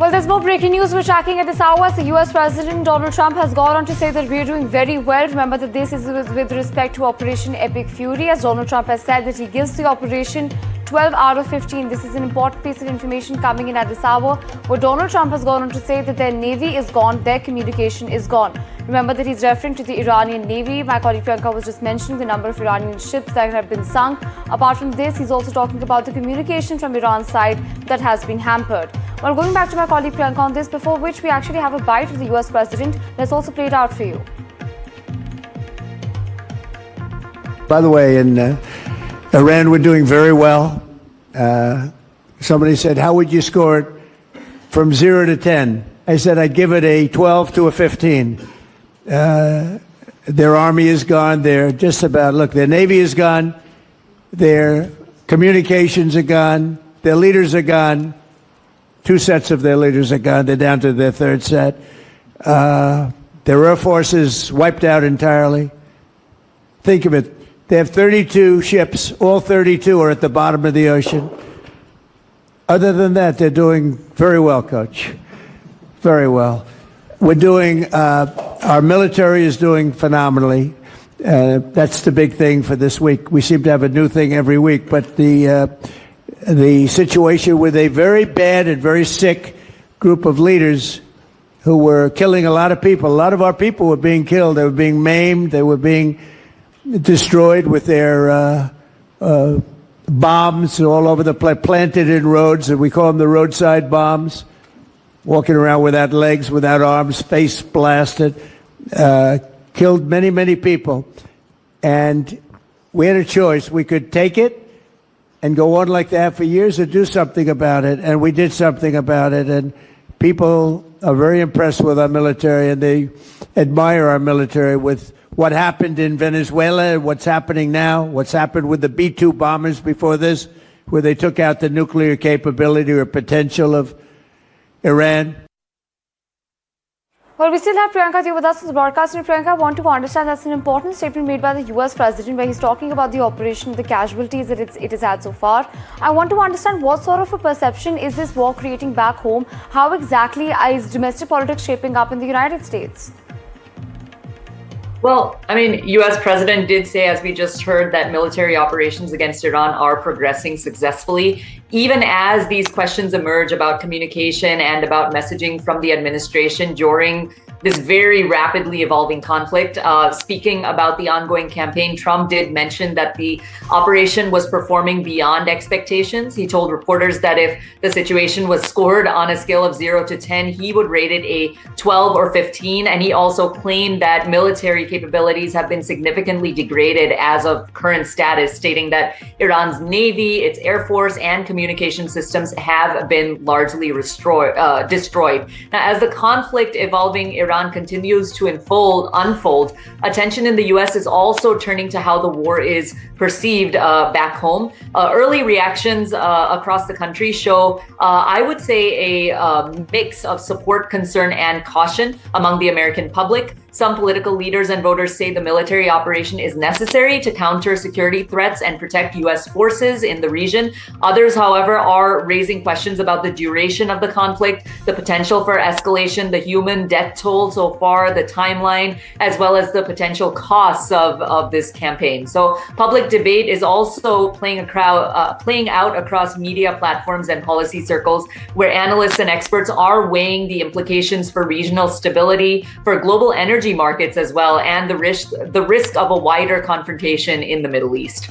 Well, there's more breaking news we're tracking at this hour. The US President Donald Trump has gone on to say that we're doing very well. Remember that this is with respect to Operation Epic Fury, as Donald Trump has said that he gives the operation 12 out of 15. This is an important piece of information coming in at this hour, where Donald Trump has gone on to say that their navy is gone, their communication is gone. Remember that he's referring to the Iranian navy. My colleague Priyanka was just mentioning the number of Iranian ships that have been sunk. Apart from this, he's also talking about the communication from Iran's side that has been hampered. Well, going back to my colleague Priyanka on this, before which we actually have a bite of the US President, let's also play it out for you. By the way, in Iran, we're doing very well. Somebody said, how would you score it from 0 to 10? I said, I'd give it a 12 to a 15. Their army is gone. They're just about, look, their navy is gone. Their communications are gone. Their leaders are gone. 2 sets of their leaders are gone. They're down to their 3rd set. Their air force is wiped out entirely. Think of it. They have 32 ships. All 32 are at the bottom of the ocean. Other than that, they're doing very well, Coach. Very well. We're doing, our military is doing phenomenally. That's the big thing for this week. We seem to have a new thing every week, but the situation with a very bad and very sick group of leaders who were killing a lot of people. A lot of our people were being killed. They were being maimed. They were being destroyed with their bombs all over the place, planted in roads, and we call them the roadside bombs, walking around without legs, without arms, face blasted, killed many, many people. And we had a choice. We could take it and go on like that for years or do something about it. And we did something about it. And people are very impressed with our military, and they admire our military with what happened in Venezuela, what's happening now, what's happened with the B-2 bombers before this, where they took out the nuclear capability or potential of Iran. Well, we still have Priyanka here with us for the broadcast. And Priyanka, I want to understand that's an important statement made by the US President, where he's talking about the operation, the casualties that it has had so far. I want to understand what sort of a perception is this war creating back home? How exactly is domestic politics shaping up in the United States? Well, I mean, US President did say, as we just heard, that military operations against Iran are progressing successfully, even as these questions emerge about communication and about messaging from the administration during this very rapidly evolving conflict. Speaking about the ongoing campaign, Trump did mention that the operation was performing beyond expectations. He told reporters that if the situation was scored on a scale of 0 to 10, he would rate it a 12 or 15. And he also claimed that military capabilities have been significantly degraded as of current status, stating that Iran's navy, its air force, and communication systems have been largely destroyed. Now, as the conflict evolving Iran continues to unfold, attention in the U.S. is also turning to how the war is perceived back home. Early reactions across the country show, I would say, a mix of support, concern, and caution among the American public. Some political leaders and voters say the military operation is necessary to counter security threats and protect U.S. forces in the region. Others, however, are raising questions about the duration of the conflict, the potential for escalation, the human death toll so far, the timeline, as well as the potential costs of this campaign. So public debate is also playing out across media platforms and policy circles, where analysts and experts are weighing the implications for regional stability, for global energy markets as well, and the risk of a wider confrontation in the Middle East.